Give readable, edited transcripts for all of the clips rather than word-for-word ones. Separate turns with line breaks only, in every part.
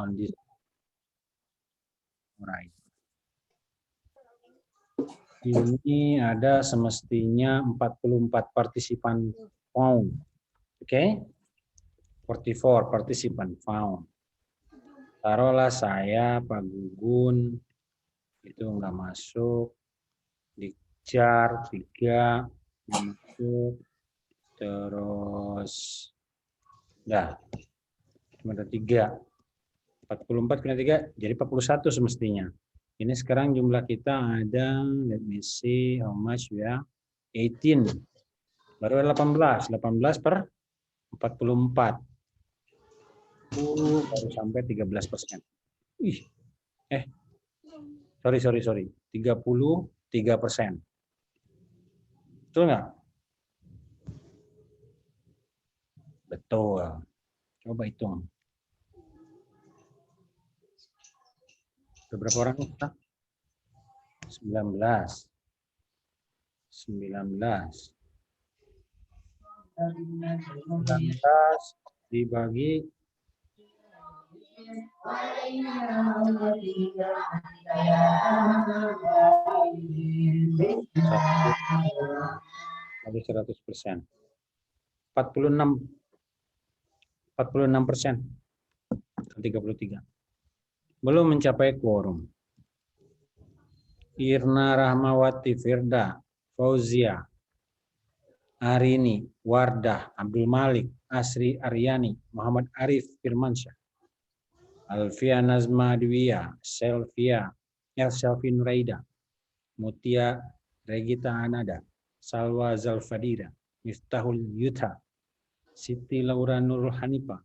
on this. Alright. Ini ada semestinya 44 partisipan found. Oke? 44 partisipan found. Taruhlah saya, Pak Gugun, itu nggak masuk. Dijar 3, masuk. Terus, dah. Cuma ada 3. 44 kena 3, jadi 41 semestinya. Ini sekarang jumlah kita ada, let me see how much ya, 18. Baru ada 18. 18 per 44. Baru sampai 13%. Ih, sorry. 33%. Betul nggak? Betul. Coba hitung. Berapa orang kita? 19 dibagi 100%. 46%. 33. Belum mencapai quorum. Irna Rahmawati Firda, Fauzia, Arini, Wardah, Abdul Malik, Asri Aryani, Muhammad Arif Firmansyah, Alfia Nazma Dwiya, Selfia Nuraida, Mutia Regita Anada, Salwa Zalfadira, Miftahul Yutha, Siti Laura Nurul Hanifa,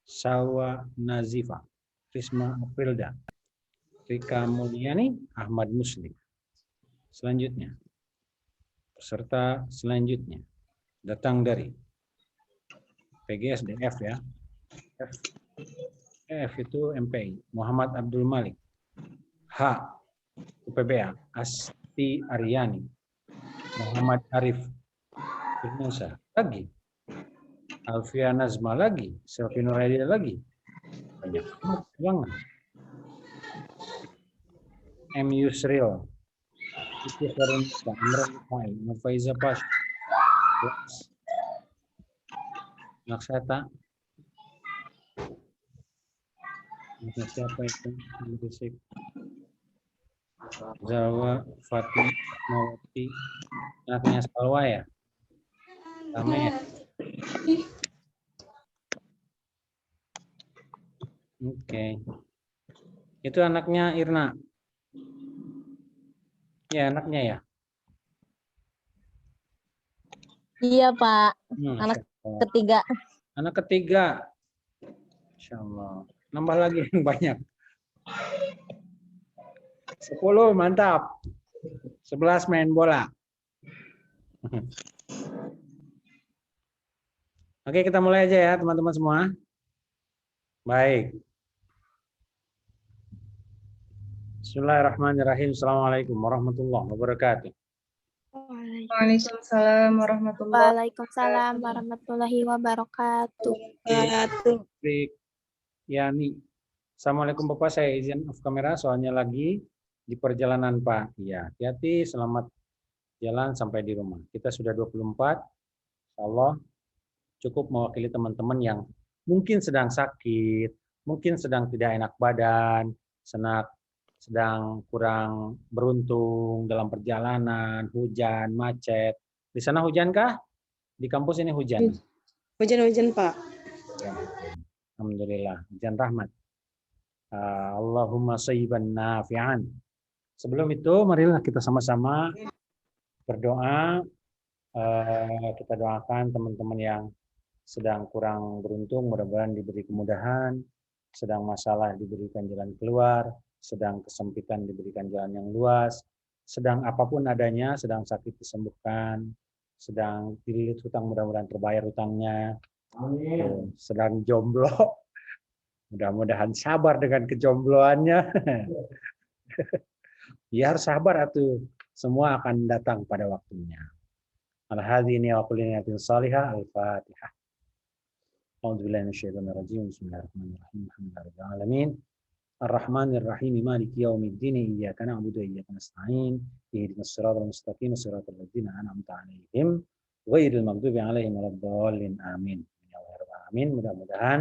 Salwa Nazifa, Risma Aprilda, Rika Mulyani, Ahmad Muslim. Selanjutnya, peserta selanjutnya datang dari PGSDF ya. F itu MPI, Muhammad Abdul Malik. H, UPBA, Asti Aryani, Muhammad Arif Firmansyah lagi. Alfia Nazma lagi, Selvi Nuraida lagi. Banyak banget. M. Yusril, Siti Farinita, Imran Fai, Nufaiza Pasha, Naksata, siapa itu? Zawa Fatih Mawati, anaknya Salwa ya? Rame ya? Oke. Itu anaknya Irna. Ya, anaknya ya?
Iya, Pak. Anak ketiga.
Anak ketiga. Insya Allah. Nambah lagi yang banyak. 10, mantap. 11 main bola. Oke, kita mulai aja ya, teman-teman semua. Baik. Bismillahirrahmanirrahim. Assalamualaikum warahmatullahi wabarakatuh.
Waalaikumsalam
warahmatullahi wabarakatuh.
Yani. Assalamualaikum Bapak, saya izin off kamera soalnya lagi di perjalanan Pak. Ya, hati-hati, selamat jalan sampai di rumah. Kita sudah 24. Insyaallah cukup mewakili teman-teman yang mungkin sedang sakit, mungkin sedang tidak enak badan, sedang kurang beruntung dalam perjalanan, hujan, macet. Di sana hujankah? Di kampus ini hujan?
Hujan-hujan, Pak.
Ya. Alhamdulillah, hujan rahmat. Allahumma sayyiban nafi'an. Sebelum itu, marilah kita sama-sama berdoa. Kita doakan teman-teman yang sedang kurang beruntung, mudah-mudahan diberi kemudahan, sedang masalah diberikan jalan keluar, sedang kesempitan diberikan jalan yang luas, sedang apapun adanya, sedang sakit disembuhkan, sedang dililit hutang mudah-mudahan terbayar hutangnya, sedang jomblo, mudah-mudahan sabar dengan kejombloannya. Ya harus sabar atuh, semua akan datang pada waktunya. Al-hadini wa kulli niyatin salihah, al-Fatihah. A'udzubillahi minasyaitonir rajim. Bismillahirrahmanirrahim. Alhamdulillahirabbil alamin. Ar-Rahmanir-Rahim. Maliki yaumiddin. Iyyaka na'budu wa iyyaka nasta'in. Ihdinas siratal mustaqim. Siratal ladzina an'amta 'alaihim ghairil maghdubi 'alaihim waladdallin. Amin. Ya Allah rabbal alamin. Mudah-mudahan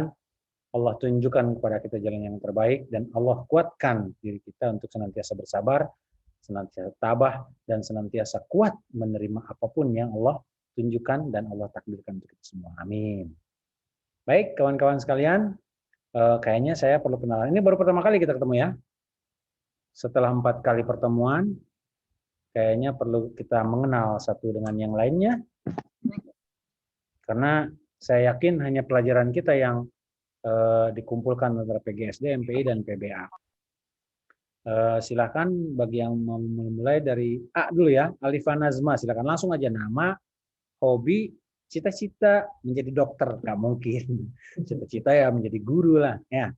Allah tunjukkan kepada kita jalan yang terbaik dan Allah kuatkan diri kita untuk senantiasa bersabar, senantiasa tabah dan senantiasa kuat menerima apapun yang Allah tunjukkan dan Allah takdirkan untuk kita semua. Amin. Baik, kawan-kawan sekalian, kayaknya saya perlu kenalan. Ini baru pertama kali kita ketemu ya. Setelah 4 kali pertemuan, kayaknya perlu kita mengenal satu dengan yang lainnya. Karena saya yakin hanya pelajaran kita yang dikumpulkan antara PGSD, MPI, dan PBA. Silakan bagi yang memulai dari A dulu ya, Alifa Nazma. Silakan langsung aja nama, hobi, cita-cita menjadi dokter, nggak mungkin. Cita-cita ya menjadi guru lah. Ya,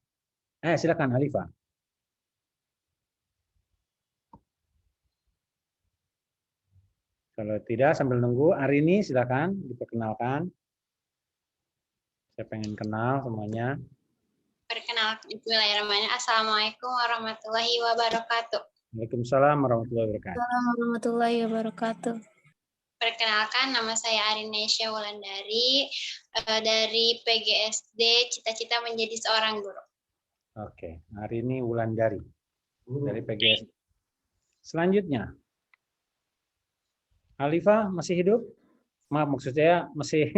silakan Alifa. Kalau tidak sambil nunggu, Arini silakan diperkenalkan. Saya pengen kenal semuanya.
Perkenalkan, bismillahirrahmanirrahim. Assalamualaikum warahmatullahi wabarakatuh.
Waalaikumsalam warahmatullahi wabarakatuh.
Assalamualaikum warahmatullahi wabarakatuh.
Perkenalkan, nama saya Arinesya Wulandari dari PGSD Cita-Cita Menjadi Seorang Guru.
Oke, Arini Wulandari dari PGSD. Selanjutnya, Alifa masih hidup? Maaf, maksud saya masih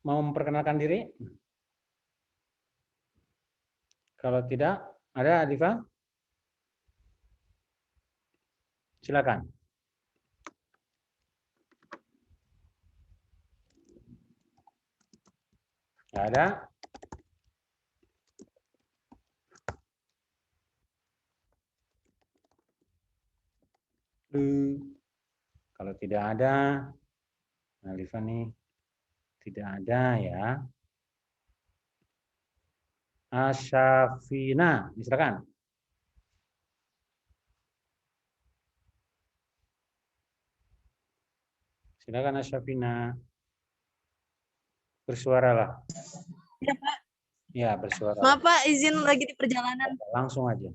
mau memperkenalkan diri? Kalau tidak, ada Alifa? Silakan. Tidak ada? Kalau tidak ada, Alifa nih tidak ada ya. Asyafina, silakan. Silakan Asyafina. Bersuaralah.
Ya, Pak.
Ya, bersuara.
Maaf, Pak, izin lagi di perjalanan.
Langsung aja.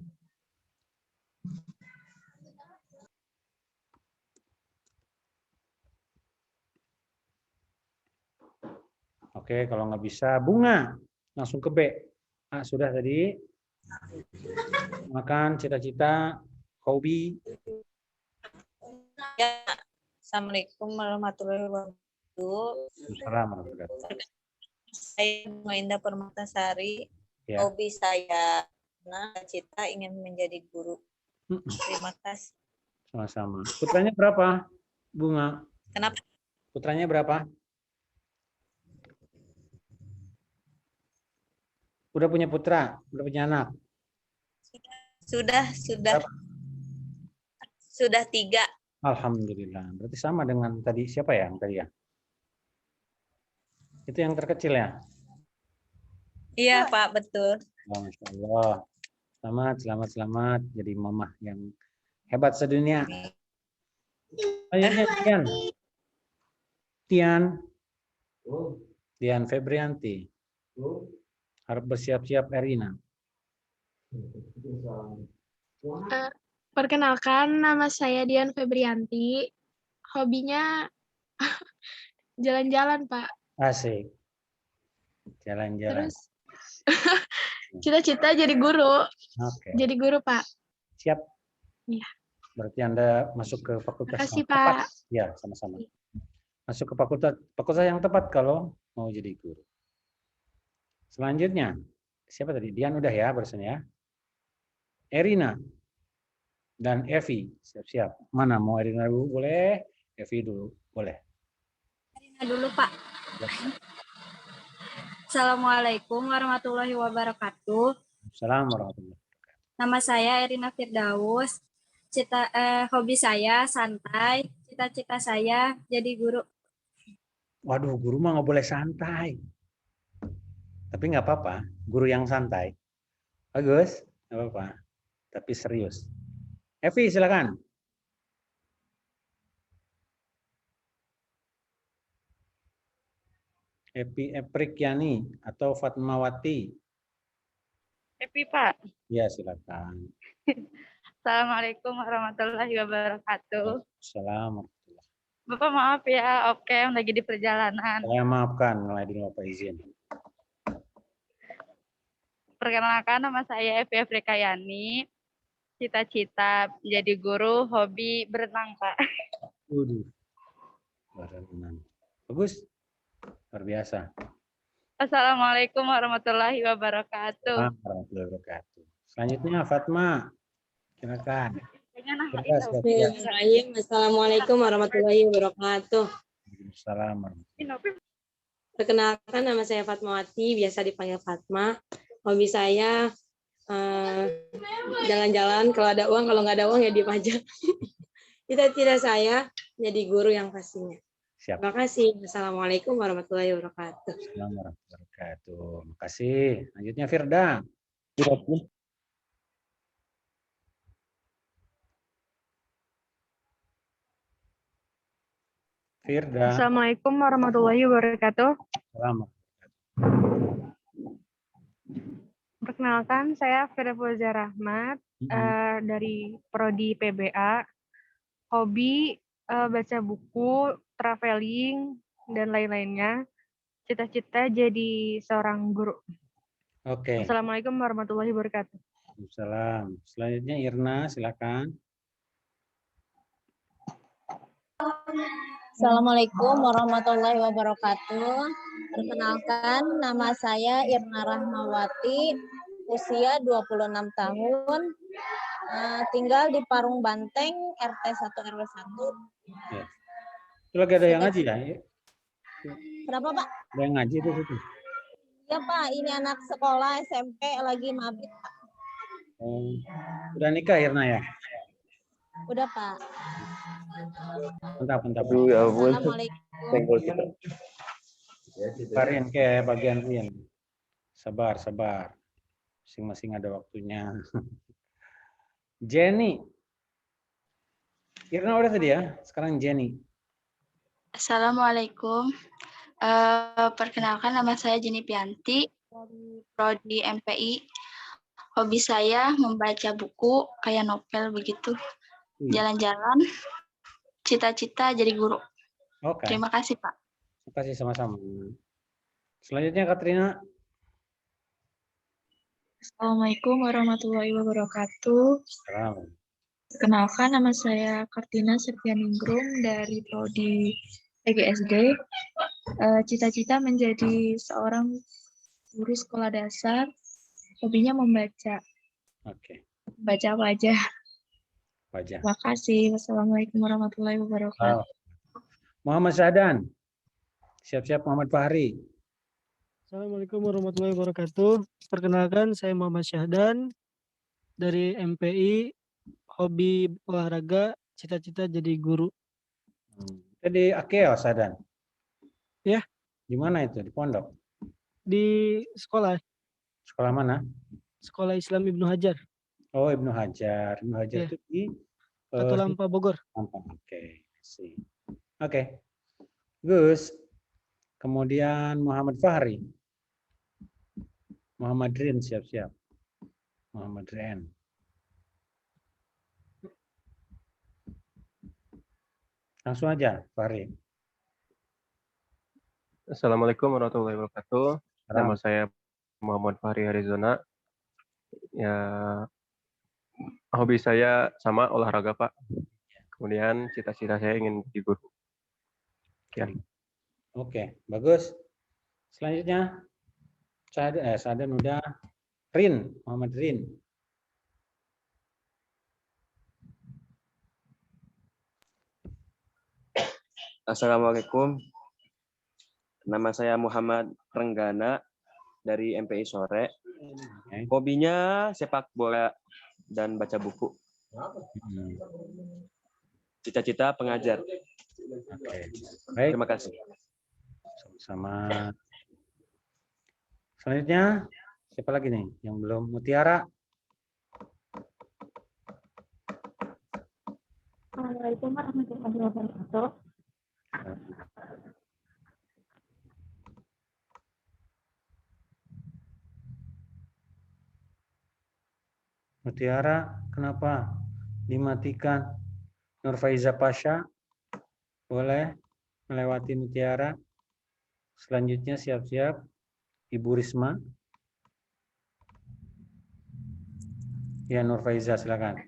Oke, kalau nggak bisa, Bunga. Langsung ke B. Sudah tadi. Makan, cita-cita, hobi.
Ya, Assalamualaikum warahmatullahi wabarakatuh.
Assalamualaikum.
Saya Bunga Indah Permatasari.
Ya.
Hobi saya, cita ingin menjadi guru. Terima kasih.
Sama-sama. Putranya berapa, Bunga?
Kenapa?
Putranya berapa? Udah punya putra? Udah punya anak?
Sudah.
Berapa?
Sudah 3.
Alhamdulillah. Berarti sama dengan tadi, siapa ya yang tadi ya? Itu yang terkecil ya?
Iya, Pak, betul.
Oh, Masya Allah. Selamat. Jadi mamah yang hebat sedunia. Selanjutnya Tian Febrianti. Harap bersiap-siap Erina.
Perkenalkan, nama saya Dian Febrianti. Hobinya jalan-jalan, Pak.
Asik. Jalan-jalan.
Terus cita-cita jadi guru.
Oke.
Jadi guru, Pak.
Siap.
Iya.
Berarti Anda masuk ke fakultas
Makasih,
yang tepat.
Pak.
Ya, sama-sama. Masuk ke fakultas yang tepat kalau mau jadi guru. Selanjutnya, siapa tadi? Dian udah ya barusan ya. Erina dan Evi, siap-siap. Mana mau Erina dulu boleh, Evi dulu boleh.
Erina dulu, Pak. Assalamualaikum warahmatullahi wabarakatuh.
Assalamualaikum warahmatullahi wabarakatuh.
Nama saya Erina Firdaus. Hobi saya santai. Cita-cita saya jadi guru.
Waduh, guru mah nggak boleh santai. Tapi nggak apa-apa, guru yang santai. Bagus, nggak apa-apa. Tapi serius. Evi, silakan. Epi Eprikyani atau Fatmawati.
Epi, Pak.
Ya, silakan.
Assalamualaikum warahmatullahi wabarakatuh.
Assalamualaikum.
Bapak maaf ya, oke, lagi di perjalanan.
Saya maafkan, mulai dulu Bapak izin.
Perkenalkan, nama saya Evi Afrikayani. Cita-cita jadi guru, hobi berenang, Pak.
Waduh. Berenang. Bagus. Luar biasa.
Assalamualaikum warahmatullahi wabarakatuh.
Warahmatullahi wabarakatuh. Selanjutnya Fatma. Silakan.
Bismillahirrahmanirrahim. Assalamualaikum warahmatullahi wabarakatuh.
Assalamualaikum.
Perkenalkan, nama saya Fatmawati, biasa dipanggil Fatma. Hobi saya jalan-jalan, kalau ada uang, kalau nggak ada uang ya diem aja. Cita-cita saya jadi guru yang pastinya.
Siap.
Terima kasih. Assalamualaikum warahmatullahi wabarakatuh.
Assalamualaikum warahmatullahi wabarakatuh. Terima kasih. Lanjutnya Firda. Firda.
Assalamualaikum warahmatullahi wabarakatuh.
Selamat.
Perkenalkan, saya Firda Fauziah Rahmat dari Prodi PBA. Hobi baca buku, traveling, dan lain-lainnya. Cita-cita jadi seorang guru.
Oke.
Assalamualaikum warahmatullahi wabarakatuh.
Salam. Selanjutnya Irna, silakan.
Assalamualaikum warahmatullahi wabarakatuh. Perkenalkan, nama saya Irna Rahmawati, usia 26 tahun, tinggal di Parung Banteng, RT 1 RW 1.
Ya. Itu lagi ada yang ngaji ya?
Kenapa, Pak?
Ada yang ngaji itu situ.
Ya, Pak, ini anak sekolah SMP lagi mabit, Pak.
Udah nikah Irna ya?
Udah, Pak.
Mantap.
Assalamualaikum.
Karin ke bagian Rin. Sabar. Masing-masing ada waktunya. Jenny. Irna udah tadi ya? Sekarang Jenny.
Assalamualaikum. Perkenalkan, nama saya Jenny Pianti dari Prodi MPI. Hobi saya membaca buku kayak novel begitu. Jalan-jalan. Cita-cita jadi guru.
Oke.
Terima kasih, Pak.
Terima kasih sama-sama. Selanjutnya Katrina.
Assalamualaikum warahmatullahi wabarakatuh.
Salam.
Kenalkan, nama saya Kartina Septianingrum dari Prodi PGSD. Cita-cita menjadi seorang guru sekolah dasar. Hobinya membaca.
Oke.
Baca apa aja.
Wajah.
Terima kasih. Wassalamualaikum warahmatullahi wabarakatuh.
Muhammad Syahdan. Siap-siap Muhammad Fahri.
Assalamualaikum warahmatullahi wabarakatuh. Perkenalkan, saya Muhammad Syahdan dari MPI. Hobi olahraga, cita-cita jadi guru.
Jadi Akeo Syahdan.
Ya.
Di mana itu? Di pondok?
Di sekolah.
Sekolah mana?
Sekolah Islam Ibnu Hajar.
Oh, Ibnu Hajar. Ibnu Hajar itu di
Katulampa, Bogor.
Oke. Oke. Gus. Kemudian Muhammad Fahri. Muhammad Rin siap-siap. Muhammad Rin. Langsung aja, Fahri.
Assalamualaikum warahmatullahi wabarakatuh. Nama saya Muhammad Fahri Harizona. Ya, hobi saya sama olahraga, Pak. Kemudian cita-cita saya ingin jadi guru. Sekian.
Oke, bagus. Selanjutnya, Sadan udah. Rin, Muhammad Rin.
Assalamualaikum. Nama saya Muhammad Renggana dari MPI Sore. Hobinya sepak bola dan baca buku. Cita-cita pengajar.
Baik.
Terima kasih.
Sama. Selanjutnya, siapa lagi nih yang belum? Mutiara.
Assalamualaikum warahmatullahi wabarakatuh.
Mutiara, kenapa dimatikan? Nurfaiza Pasha, boleh melewati Mutiara. Selanjutnya siap-siap. Ibu Risma. Ya, Nurfaiza, silakan.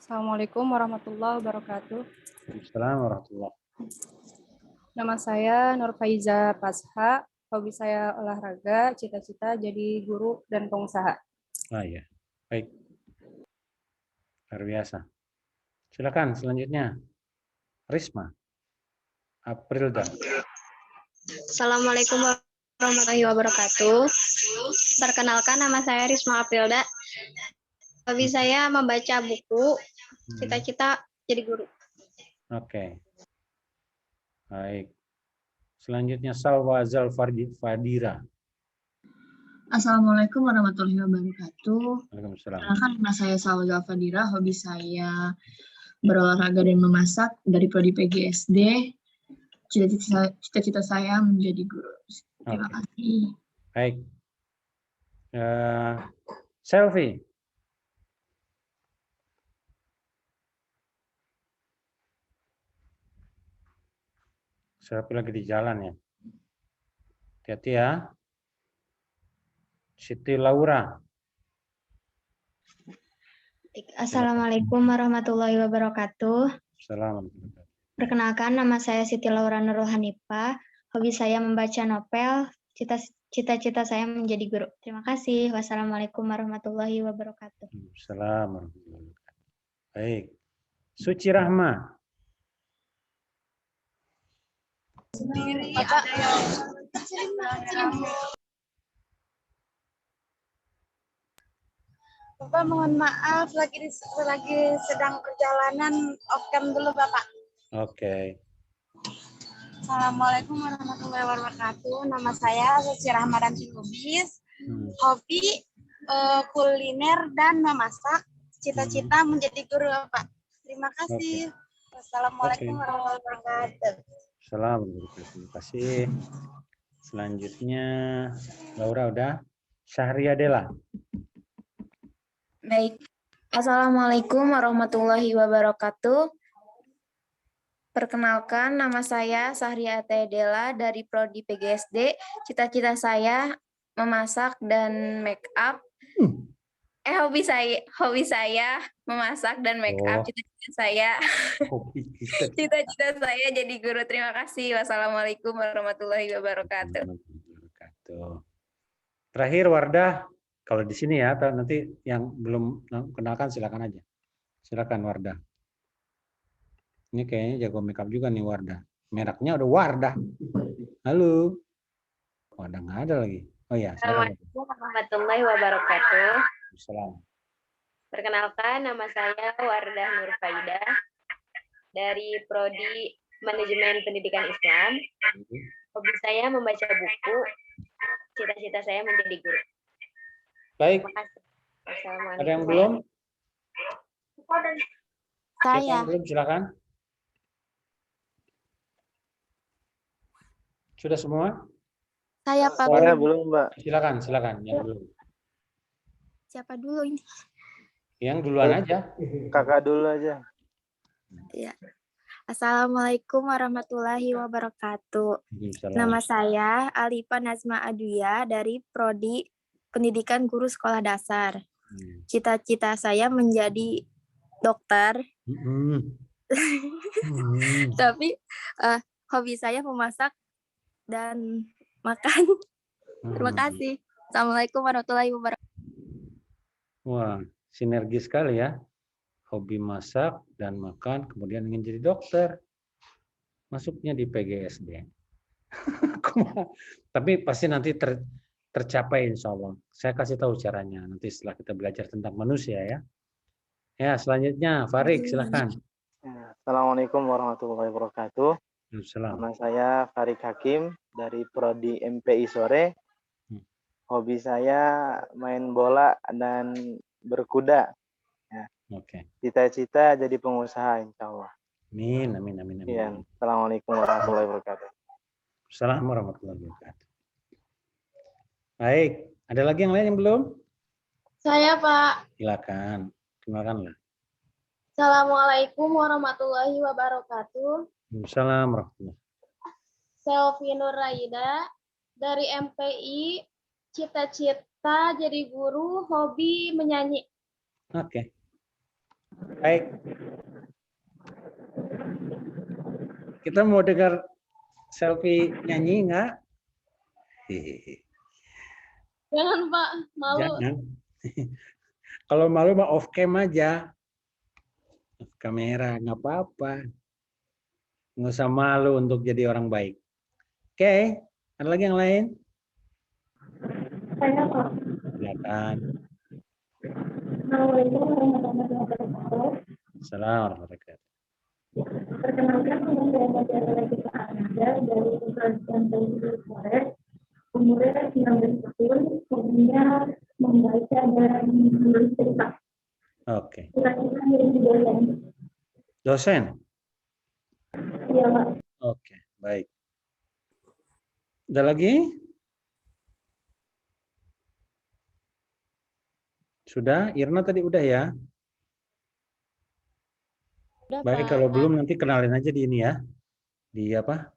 Assalamualaikum warahmatullahi wabarakatuh.
Assalamualaikum warahmatullahi.
Nama saya Nurfaiza Pasha. Hobi saya olahraga, cita-cita jadi guru dan pengusaha.
Ah ya, baik. Luar biasa. Silakan selanjutnya. Risma. Aprilda.
Assalamualaikum warahmatullahi wabarakatuh. Perkenalkan, nama saya Risma Aprilda. Hobi saya membaca buku, cita-cita jadi guru.
Oke. Baik. Selanjutnya Salwa Fadira.
Assalamualaikum warahmatullahi wabarakatuh.
Waalaikumsalam.
Perkenalkan, nama saya Salwa Fadira. Hobi saya berolahraga dan memasak dari prodi PGSD. Cita-cita saya menjadi guru. Terima kasih.
Baik. Selfie. Selfie lagi di jalan ya. Hati-hati ya. Siti Laura.
Assalamualaikum warahmatullahi wabarakatuh.
Assalamualaikum.
Perkenalkan, nama saya Siti Laura Nurul Hanifah. Hobi saya membaca novel. Cita-cita saya menjadi guru. Terima kasih. Wassalamualaikum warahmatullahi wabarakatuh.
Assalamualaikum. Baik. Suci Rahma.
Sendiri ada yang Bapak, mohon maaf lagi sedang perjalanan off cam dulu Bapak.
Oke.
Assalamualaikum warahmatullahi wabarakatuh. Nama saya Suci Rahmadanti Lubis. Hobi kuliner dan memasak. Cita-cita menjadi guru Bapak. Terima kasih. Wassalamualaikum warahmatullahi wabarakatuh.
Assalamualaikum. Terima kasih. Selanjutnya Laura udah. Syahria Dela.
Baik. Assalamualaikum warahmatullahi wabarakatuh. Perkenalkan, nama saya Sahria Dela dari prodi PGSD. Cita-cita saya memasak dan make up. Hobi saya memasak dan make up. Cita-cita saya jadi guru. Terima kasih. Wassalamualaikum warahmatullahi wabarakatuh.
Terakhir Wardah, kalau di sini ya, atau nanti yang belum kenalkan silakan aja. Silakan Wardah. Ini kayaknya jago make up juga nih Wardah. Mereknya udah Wardah. Halo. Wardah nggak ada lagi. Oh ya.
Assalamualaikum warahmatullahi wabarakatuh.
Assalamualaikum.
Perkenalkan, nama saya Wardah Nurfaida dari prodi Manajemen Pendidikan Islam. Hobi saya membaca buku. Cita-cita saya menjadi guru.
Baik.
Terima kasih. Wassalamualaikum.
Ada yang belum?
Saya.
Yang belum silakan. Sudah semua?
Saya Pak.
Saya belum, Mbak. Silakan yang belum.
Siapa dulu ini?
Yang duluan aja.
Kakak dulu aja.
Ya. Assalamualaikum warahmatullahi wabarakatuh. Nama saya Alifa Nazma Aduya dari prodi Pendidikan Guru Sekolah Dasar. Cita-cita saya menjadi dokter. Tapi hobi saya memasak dan makan. Terima kasih. Assalamualaikum warahmatullahi wabarakatuh.
Wah, sinergi sekali ya. Hobi masak dan makan, kemudian ingin jadi dokter. Masuknya di PGSD. Tapi pasti nanti tercapai insya Allah. Saya kasih tahu caranya nanti setelah kita belajar tentang manusia ya. Ya, selanjutnya Farid silakan.
Assalamualaikum warahmatullahi wabarakatuh.
Assalamualaikum.
Nama saya Farid Hakim dari prodi MPI Sore. Hobi saya main bola dan berkuda. Ya.
Oke.
Cita-cita jadi pengusaha insya Allah.
Amin.
Ya. Assalamualaikum warahmatullahi wabarakatuh.
Assalamualaikum warahmatullahi wabarakatuh. Baik, ada lagi yang lain yang belum?
Saya, Pak.
Silakan. Kenalkanlah.
Assalamualaikum warahmatullahi wabarakatuh.
Waalaikumsalam warahmatullahi.
Selvi Nuraida dari MPI, cita-cita jadi guru, hobi menyanyi.
Oke. Baik. Kita mau dengar Selvi nyanyi nggak?
Jangan, Pak, malu.
Jangan. Kalau malu mah off cam aja. Off kamera, nggak apa-apa. Nggak usah malu untuk jadi orang baik. Oke, ada lagi yang lain?
Saya, Pak.
Silakan.
Assalamualaikum warahmatullahi wabarakatuh.
Assalamualaikum warahmatullahi wabarakatuh.
Perkenalkan, nama saya Mutiara Lagita Ananda dari Universitas Negeri Sore. Umurnya 19 tahun, hobinya membaca dan menulis cerita.
Oke.
Cita-cita menjadi dosen.
Dosen?
Iya, Pak.
Oke, baik. Ada lagi? Sudah? Irna tadi udah ya?
Udah,
Baik,
Pak.
kalau belum nanti kenalin aja di ini ya. Di apa?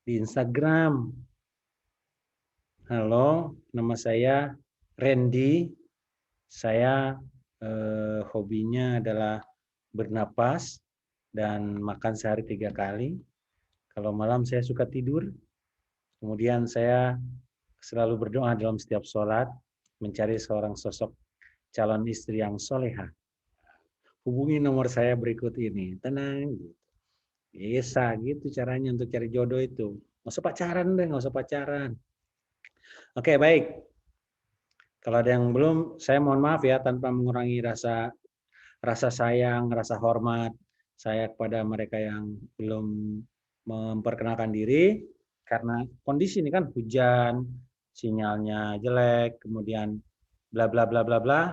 Di Instagram. Halo, nama saya Randy. Saya hobinya adalah bernapas dan makan sehari 3 kali. Kalau malam saya suka tidur. Kemudian saya selalu berdoa dalam setiap sholat, mencari seorang sosok calon istri yang soleha. Hubungi nomor saya berikut ini. Tenang. Bisa gitu caranya untuk cari jodoh itu. Nggak usah pacaran deh, nggak usah pacaran. Oke, baik. Kalau ada yang belum, saya mohon maaf ya tanpa mengurangi rasa sayang, rasa hormat saya kepada mereka yang belum memperkenalkan diri karena kondisi ini kan hujan, sinyalnya jelek, kemudian bla bla bla bla bla.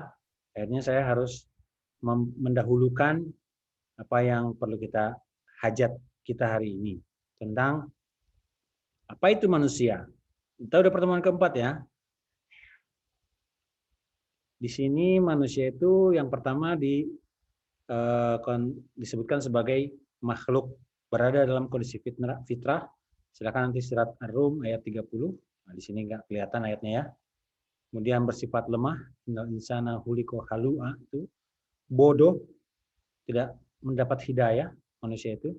Akhirnya saya harus mendahulukan apa yang perlu kita hajat kita hari ini tentang apa itu manusia. Kita udah pertemuan keempat ya. Di sini manusia itu yang pertama disebutkan sebagai makhluk berada dalam kondisi fitrah. Silakan nanti surat Ar-Rum ayat 30. Nah, di sini nggak kelihatan ayatnya ya. Kemudian bersifat lemah, innal insana khuliqa halu'a, itu bodoh, tidak mendapat hidayah manusia itu.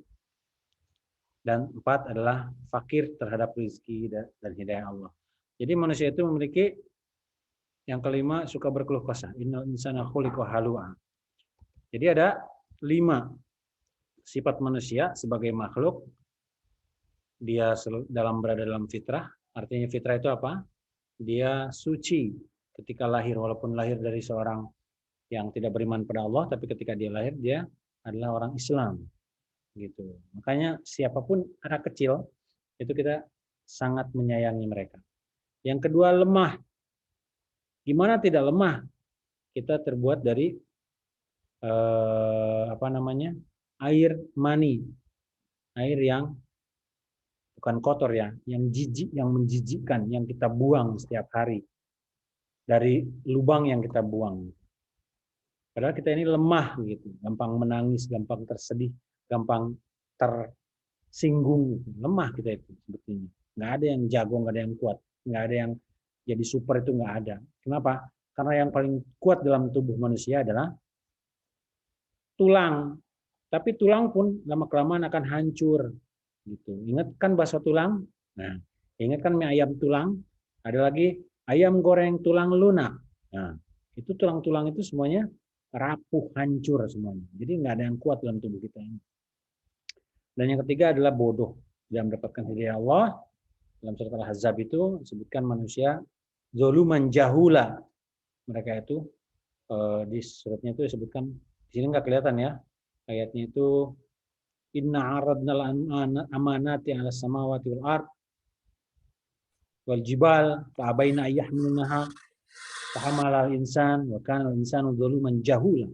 Dan 4 adalah fakir terhadap rezeki dan hidayah Allah. Jadi manusia itu memiliki yang kelima suka berkeluh kesah. Innal insana khuliqa halu'a. Jadi ada 5 sifat manusia sebagai makhluk. Dia berada dalam fitrah. Artinya fitrah itu apa? Dia suci ketika lahir, walaupun lahir dari seorang yang tidak beriman pada Allah, tapi ketika dia lahir dia adalah orang Islam. Gitu. Makanya siapapun anak kecil itu kita sangat menyayangi mereka. Yang kedua lemah. Gimana tidak lemah? Kita terbuat dari air mani, air yang bukan kotor ya, yang jijik, yang menjijikkan, yang kita buang setiap hari dari lubang yang kita buang. Padahal kita ini lemah gitu, gampang menangis, gampang tersedih, gampang tersinggung, lemah kita itu sebetulnya. Nggak ada yang jago, nggak ada yang kuat, nggak ada yang jadi super, itu nggak ada. Kenapa? Karena yang paling kuat dalam tubuh manusia adalah tulang. Tapi tulang pun lama-kelamaan akan hancur. Gitu. Ingat kan bakso tulang? Nah, ingat kan mie ayam tulang? Ada lagi ayam goreng tulang lunak. Nah, itu tulang-tulang itu semuanya rapuh, hancur semuanya. Jadi nggak ada yang kuat dalam tubuh kita ini. Dan yang ketiga adalah bodoh. Dia mendapatkan hidayah Allah. Dalam surat Al-Ahzab itu disebutkan manusia zoluman jahula. Mereka itu di suratnya itu disebutkan, di sini nggak kelihatan ya. Ayatnya itu inna aradnal amanati 'alas samawati wal ard wal jibal fa abaina ayyahmilnaha fa hamalal insan wa kana al insanu zaluman jahula.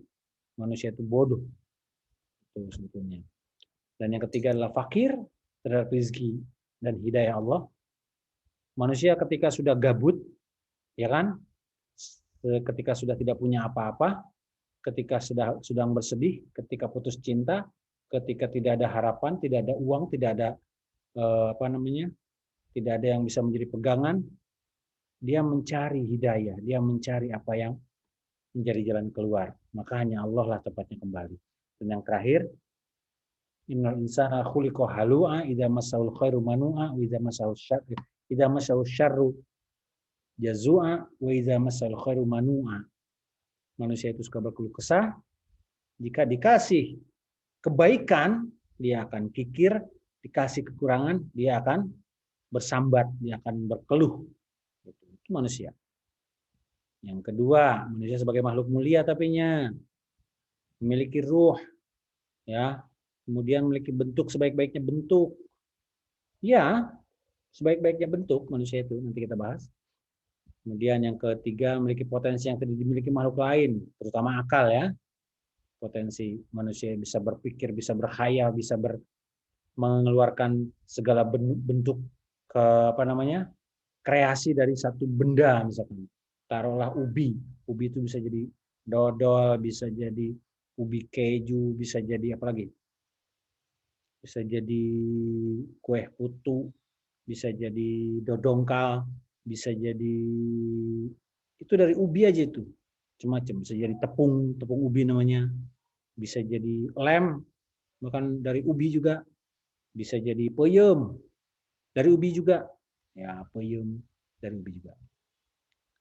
Manusia itu bodoh. Itu sebetulnya. Dan yang ketiga adalah fakir terhadap rezeki dan hidayah Allah. Manusia ketika sudah gabut, ya kan, ketika sudah tidak punya apa-apa, ketika sedang bersedih, ketika putus cinta, ketika tidak ada harapan, tidak ada uang, tidak ada tidak ada yang bisa menjadi pegangan, dia mencari hidayah, dia mencari apa yang menjadi jalan keluar. Maka hanya Allah lah tempatnya kembali. Dan yang terakhir, innal insana khuliqa halu'a idza massahu khairu manu'a wa idza massahu syarru jazua wa idza massal khairu manu'a. Manusia itu suka berkeluh kesah. Jika dikasih kebaikan, dia akan kikir, dikasih kekurangan, dia akan bersambat, dia akan berkeluh. Itu manusia. Yang kedua, manusia sebagai makhluk mulia tapinya memiliki ruh, ya, kemudian memiliki bentuk sebaik-baiknya bentuk. Ya, sebaik-baiknya bentuk manusia itu nanti kita bahas. Kemudian yang ketiga, memiliki potensi yang tidak dimiliki makhluk lain, terutama akal ya. Potensi manusia bisa berpikir, bisa berkhayal, bisa mengeluarkan segala bentuk kreasi dari satu benda misalkan. Taruhlah ubi. Ubi itu bisa jadi dodol, bisa jadi ubi keju, bisa jadi apa lagi? Bisa jadi kue putu, bisa jadi dodongkal, bisa jadi itu dari ubi aja itu. Macam-macam, bisa jadi tepung ubi namanya. Bisa jadi lem, bahkan dari ubi juga. Bisa jadi peyem dari ubi juga. Ya, peyem dari ubi juga.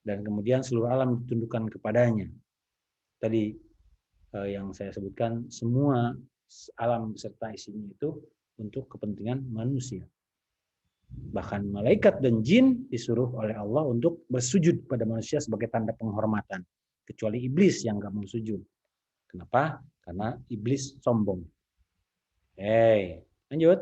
Dan kemudian seluruh alam ditundukkan kepadanya. Tadi yang saya sebutkan, semua alam beserta isinya itu untuk kepentingan manusia. Bahkan malaikat dan jin disuruh oleh Allah untuk bersujud pada manusia sebagai tanda penghormatan. Kecuali iblis yang nggak mau sujud. Kenapa? Karena iblis sombong. Lanjut.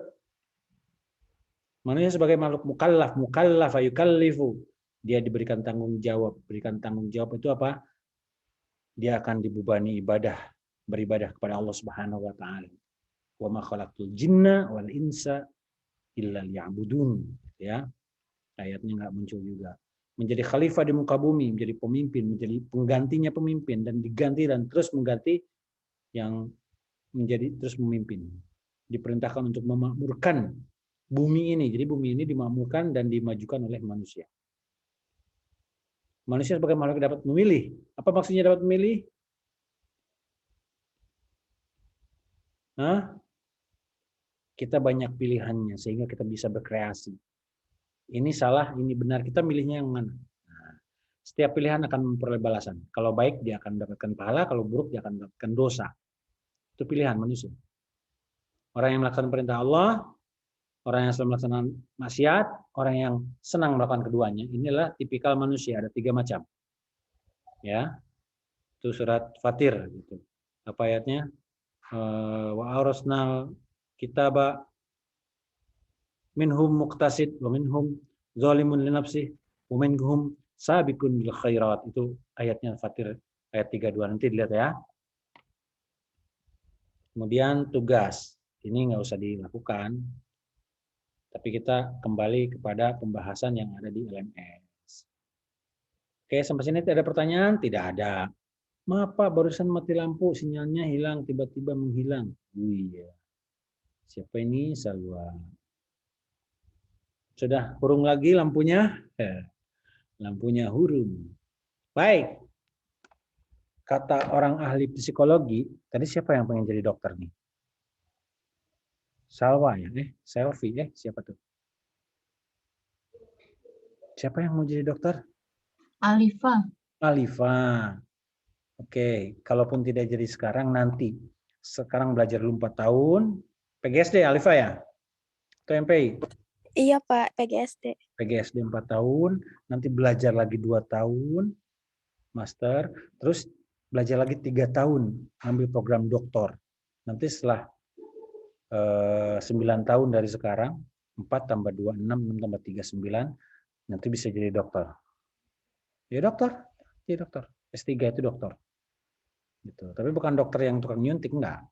Manusia sebagai makhluk mukallaf ayukallifu. Dia diberikan tanggung jawab. Berikan tanggung jawab itu apa? Dia akan dibebani beribadah kepada Allah Subhanahu wa taala. Wa ma khalaqtul jinna wal insa illa liya'budun, ya. Ayatnya nggak muncul juga. Menjadi khalifah di muka bumi, menjadi pemimpin, menjadi penggantinya pemimpin dan diganti dan terus mengganti yang menjadi terus memimpin. Diperintahkan untuk memakmurkan bumi ini. Jadi bumi ini dimakmurkan dan dimajukan oleh manusia. Manusia sebagai makhluk dapat memilih. Apa maksudnya dapat memilih? Kita banyak pilihannya sehingga kita bisa berkreasi. Ini salah, ini benar. Kita milihnya yang mana? Setiap pilihan akan memperoleh balasan. Kalau baik dia akan mendapatkan pahala, kalau buruk dia akan mendapatkan dosa. Itu pilihan manusia. Orang yang melakukan perintah Allah, orang yang selalu melaksanakan maksiat, orang yang senang melakukan keduanya. Inilah tipikal manusia, ada 3 macam. Ya. Itu surat Fatir gitu. Apa ayatnya? Wa arasnal kitaba minhum muqtasid wa minhum zalimun li nafsihi wa minhum sabiqun bil khairat. Itu ayatnya Fatir ayat 32, nanti dilihat ya. Kemudian tugas. Ini nggak usah dilakukan. Tapi kita kembali kepada pembahasan yang ada di LMS. Oke, sampai sini tidak ada pertanyaan? Tidak ada. Maaf Pak, barusan mati lampu, sinyalnya hilang, tiba-tiba menghilang. Iya. Siapa ini? Salwa. Sudah hurung lagi lampunya? Lampunya hurung. Baik. Kata orang ahli psikologi, tadi siapa yang pengen jadi dokter nih? Salwa ya? Selfie, siapa tuh? Siapa yang mau jadi dokter?
Alifa.
Oke, kalaupun tidak jadi sekarang, nanti. Sekarang belajar dulu 4 tahun. PGSD, Alifa ya? Atau MPI?
Iya Pak, PGSD.
PGSD 4 tahun, nanti belajar lagi 2 tahun, master, terus belajar lagi 3 tahun, ambil program doktor. Nanti setelah 9 tahun dari sekarang, 4 tambah 2, 6, 6 tambah 3, 9, nanti bisa jadi dokter. Ya dokter, jadi dokter. S3 itu dokter. Gitu. Tapi bukan dokter yang tukang nyuntik, enggak.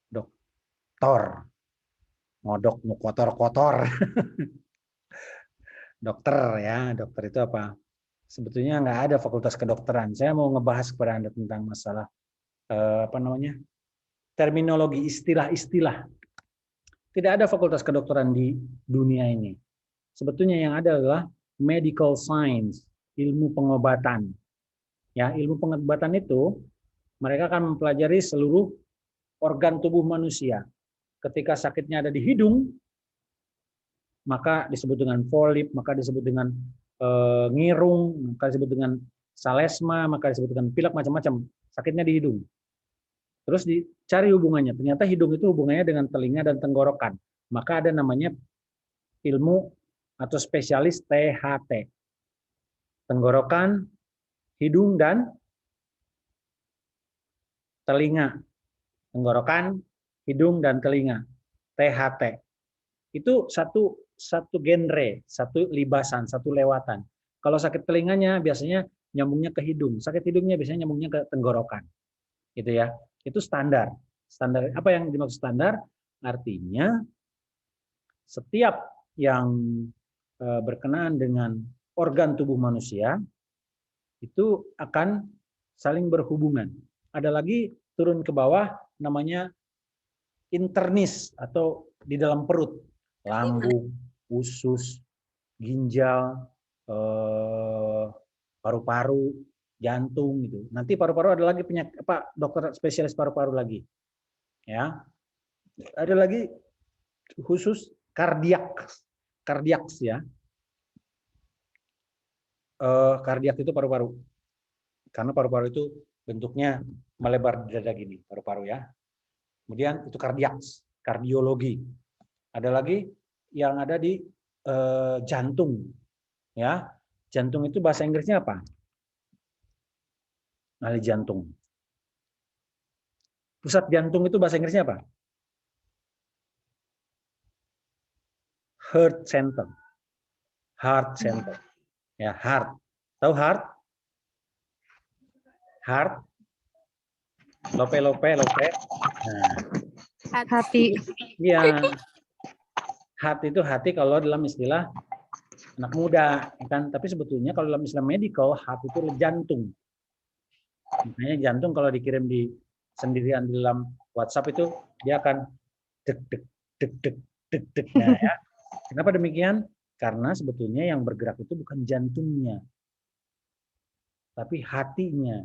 Dokter. Ngodok, kotor-kotor. Dokter ya, dokter itu apa? sebetulnya nggak ada fakultas kedokteran. Saya mau ngebahas kepada Anda tentang masalah terminologi, istilah-istilah. Tidak ada fakultas kedokteran di dunia ini. Sebetulnya yang ada adalah medical science, ilmu pengobatan. Ya, ilmu pengobatan itu mereka akan mempelajari seluruh organ tubuh manusia. Ketika sakitnya ada di hidung, maka disebut dengan polip, maka disebut dengan ngirung, maka disebut dengan salesma, maka disebut dengan pilek, macam-macam. Sakitnya di hidung. Terus dicari hubungannya. Ternyata hidung itu hubungannya dengan telinga dan tenggorokan. Maka ada namanya ilmu atau spesialis THT. Tenggorokan, hidung, dan telinga. Tenggorokan, hidung, dan telinga. THT. Itu satu genre, satu libasan, satu lewatan. Kalau sakit telinganya biasanya nyambungnya ke hidung. Sakit hidungnya biasanya nyambungnya ke tenggorokan. Gitu ya. Itu standar. Standar apa yang dimaksud standar? Artinya setiap yang berkenaan dengan organ tubuh manusia itu akan saling berhubungan. Ada lagi turun ke bawah namanya internis atau di dalam perut, lambung, usus, ginjal, paru-paru, jantung gitu. Nanti paru-paru ada lagi penyakit dokter spesialis paru-paru lagi. Ya. Ada lagi khusus kardiak ya. Kardiak itu paru-paru. Karena paru-paru itu bentuknya melebar di dada gini, paru-paru ya. Kemudian itu kardiak, kardiologi. Ada lagi yang ada di jantung. Ya. Jantung itu bahasa Inggrisnya apa? Ahli jantung. Pusat jantung itu bahasa Inggrisnya apa? Heart center. Heart center. Ya, heart. Tahu heart? Heart. Lope. Nah.
Hati.
Iya. Heart itu hati kalau dalam istilah anak muda, kan? Tapi sebetulnya kalau dalam istilah medical, heart itu jantung. Makanya jantung kalau dikirim di sendirian di dalam WhatsApp itu dia akan deg. Nah, ya. Kenapa demikian? Karena sebetulnya yang bergerak itu bukan jantungnya, tapi hatinya.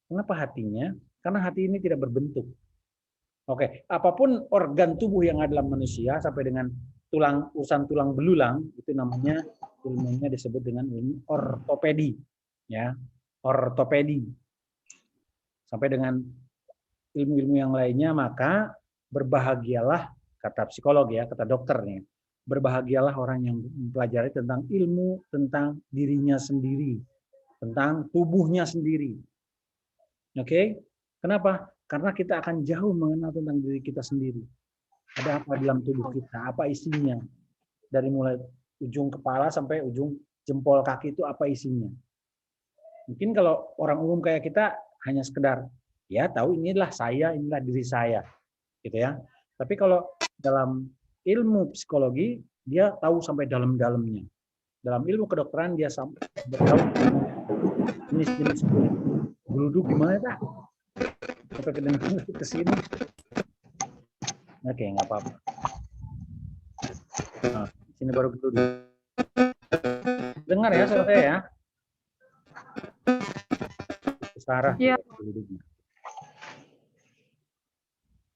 Kenapa hatinya? Karena hati ini tidak berbentuk. Oke, apapun organ tubuh yang ada dalam manusia sampai dengan urusan tulang belulang itu namanya ilmunya disebut dengan ilmu ortopedi, ya, ortopedi. Sampai dengan ilmu-ilmu yang lainnya, maka berbahagialah, kata psikolog ya, kata dokter nih, berbahagialah orang yang mempelajari tentang ilmu tentang dirinya sendiri, tentang tubuhnya sendiri. Oke? Kenapa? Karena kita akan jauh mengenal tentang diri kita sendiri. Ada apa dalam tubuh kita, apa isinya. Dari mulai ujung kepala sampai ujung jempol kaki itu apa isinya. Mungkin kalau orang umum kayak kita hanya sekedar ya tahu inilah saya, inilah diri saya, gitu ya. Tapi kalau dalam ilmu psikologi dia tahu sampai dalam-dalamnya. Dalam ilmu kedokteran dia tahu jenis-jenis kulit. Geluduk gimana tak? Sampai ke sini. Oke, nggak apa-apa. Nah, sini baru geluduk. Dengar ya suara saya ya. Sarah. Ya.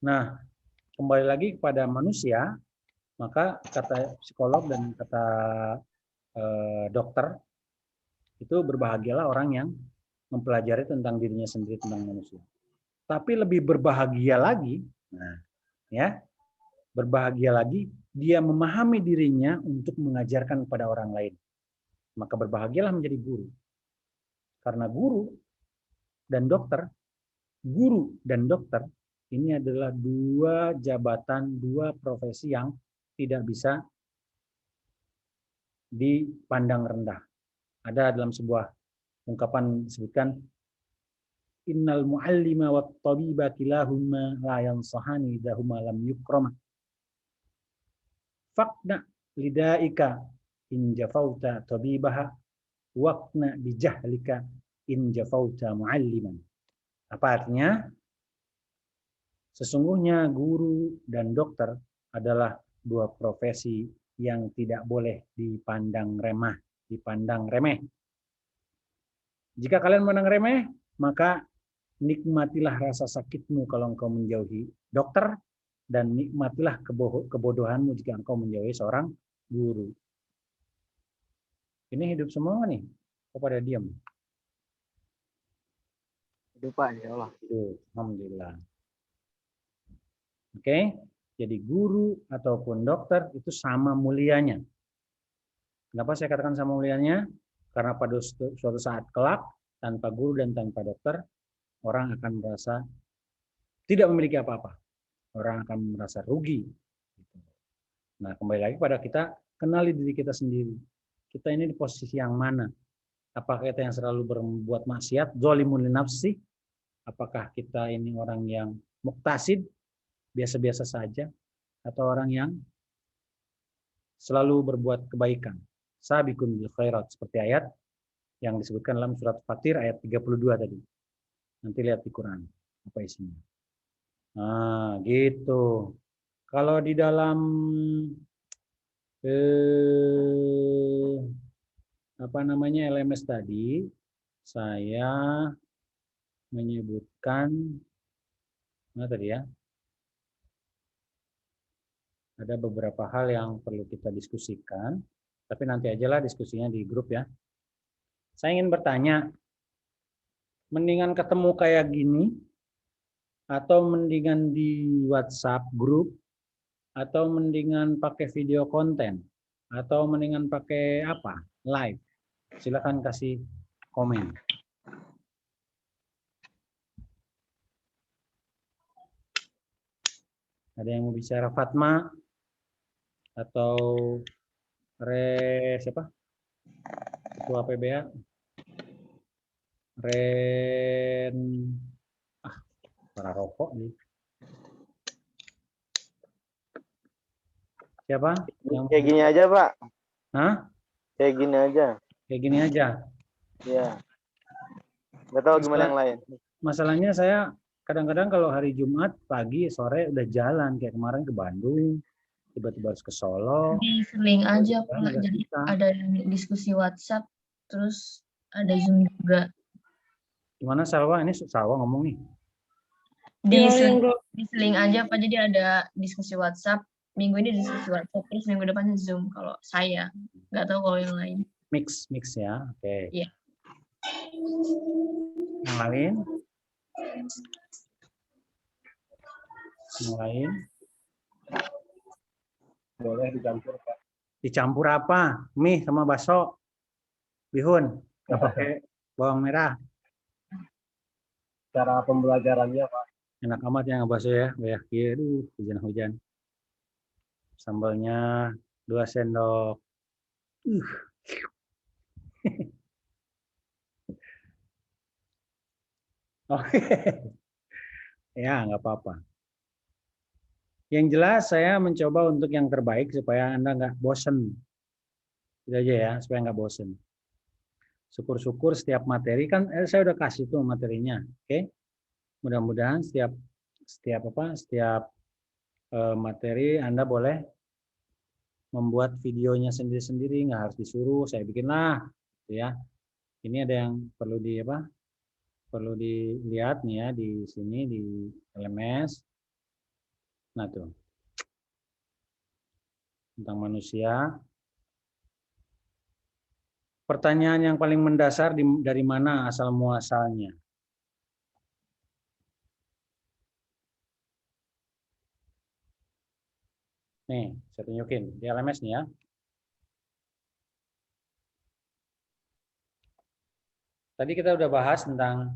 Nah, kembali lagi kepada manusia, maka kata psikolog dan kata dokter itu berbahagialah orang yang mempelajari tentang dirinya sendiri, tentang manusia. Tapi lebih berbahagia lagi, nah, ya, berbahagia lagi dia memahami dirinya untuk mengajarkan kepada orang lain. Maka berbahagialah menjadi guru. Karena guru dan dokter ini adalah dua jabatan, dua profesi yang tidak bisa dipandang rendah. Ada dalam sebuah ungkapan disebutkan innal muallima wat tabiba kilahuma la yansahani dahuma lam yukrama. Faqna lidaika in jafauta tabibaha waqna bijahlika in jafauta mualliman. Apa artinya? Sesungguhnya guru dan dokter adalah dua profesi yang tidak boleh dipandang remeh. Jika kalian memandang remeh, maka nikmatilah rasa sakitmu kalau engkau menjauhi dokter, dan nikmatilah kebodohanmu jika engkau menjauhi seorang guru. Ini hidup semua nih, kok pada diam?
Hidup Pak, insya Allah.
Hidup, alhamdulillah. Oke, jadi guru ataupun dokter itu sama mulianya. Kenapa saya katakan sama mulianya? Karena pada suatu saat kelak, tanpa guru dan tanpa dokter, orang akan merasa tidak memiliki apa-apa. Orang akan merasa rugi. Nah, kembali lagi pada kita, kenali diri kita sendiri. Kita ini di posisi yang mana? Apakah kita yang selalu berbuat maksiat, zalimun li nafsi? Apakah kita ini orang yang muktasid, biasa-biasa saja, atau orang yang selalu berbuat kebaikan? Sabiqun bil khairat, seperti ayat yang disebutkan dalam surat Fatir ayat 32 tadi. Nanti lihat di Quran apa isinya. Nah, gitu. Kalau di dalam LMS tadi, saya menyebutkan mana tadi ya? Ada beberapa hal yang perlu kita diskusikan, tapi nanti ajalah diskusinya di grup ya. Saya ingin bertanya, mendingan ketemu kayak gini, atau mendingan di WhatsApp grup, atau mendingan pakai video konten, atau mendingan pakai apa? Live. Silakan kasih komen. Ada yang mau bicara? Fatma atau siapa? Ketua PBA? Para rokok nih. Siapa? Yang
kayak gini aja, Pak.
Hah?
Kayak gini aja.
Kayak gini aja.
Iya. Nggak tahu gimana yang lain.
Masalahnya saya kadang-kadang kalau hari Jumat pagi sore udah jalan, kayak kemarin ke Bandung, tiba-tiba harus ke Solo.
Di seling aja Pak, jadi ada diskusi WhatsApp, terus ada Zoom juga.
Gimana Salwa? Ini Salwa ngomong nih.
Di seling aja Pak, jadi ada diskusi WhatsApp. Minggu ini diskusi WhatsApp, terus minggu depannya Zoom. Kalau saya nggak tahu kalau yang lain.
Mix ya, oke.
Iya.
Yang lain? Yang lain?
Boleh dicampur, Pak.
Dicampur apa? Mie sama bakso? Bihun? Nggak pakai bawang merah?
Cara pembelajarannya, Pak.
Enak amat ya bakso ya. Aduh, hujan-hujan. Sambalnya 2 sendok. Oke. Ya, nggak apa-apa. Yang jelas saya mencoba untuk yang terbaik supaya Anda nggak bosen. Itu aja ya, supaya nggak bosen. Syukur-syukur setiap materi kan saya udah kasih tuh materinya, oke? Mudah-mudahan setiap materi Anda boleh membuat videonya sendiri-sendiri, nggak harus disuruh, saya bikinlah, ya. Ini ada yang perlu dilihat nih ya di sini di LMS. Nah tuh tentang manusia. Pertanyaan yang paling mendasar dari mana asal muasalnya? Nih, saya tunjukin di LMS nih ya. Tadi kita udah bahas tentang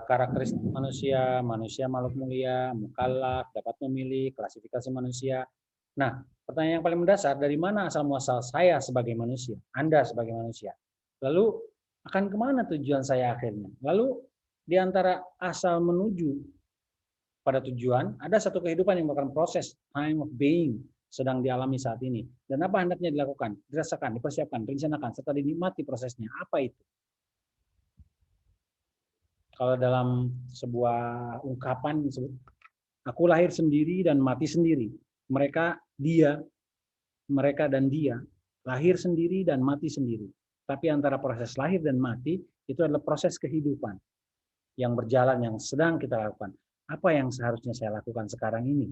karakteristik manusia, manusia makhluk mulia, mukallaf, dapat memilih, klasifikasi manusia. Nah, pertanyaan yang paling mendasar, dari mana asal muasal saya sebagai manusia, Anda sebagai manusia? Lalu akan kemana tujuan saya akhirnya? Lalu di antara asal menuju pada tujuan, ada satu kehidupan yang merupakan proses, time of being, sedang dialami saat ini. Dan apa hendaknya dilakukan, dirasakan, dipersiapkan, direncanakan, serta dinikmati prosesnya. Apa itu? Kalau dalam sebuah ungkapan, aku lahir sendiri dan mati sendiri. Mereka dan dia, lahir sendiri dan mati sendiri. Tapi antara proses lahir dan mati, itu adalah proses kehidupan yang berjalan, yang sedang kita lakukan. Apa yang seharusnya saya lakukan sekarang ini?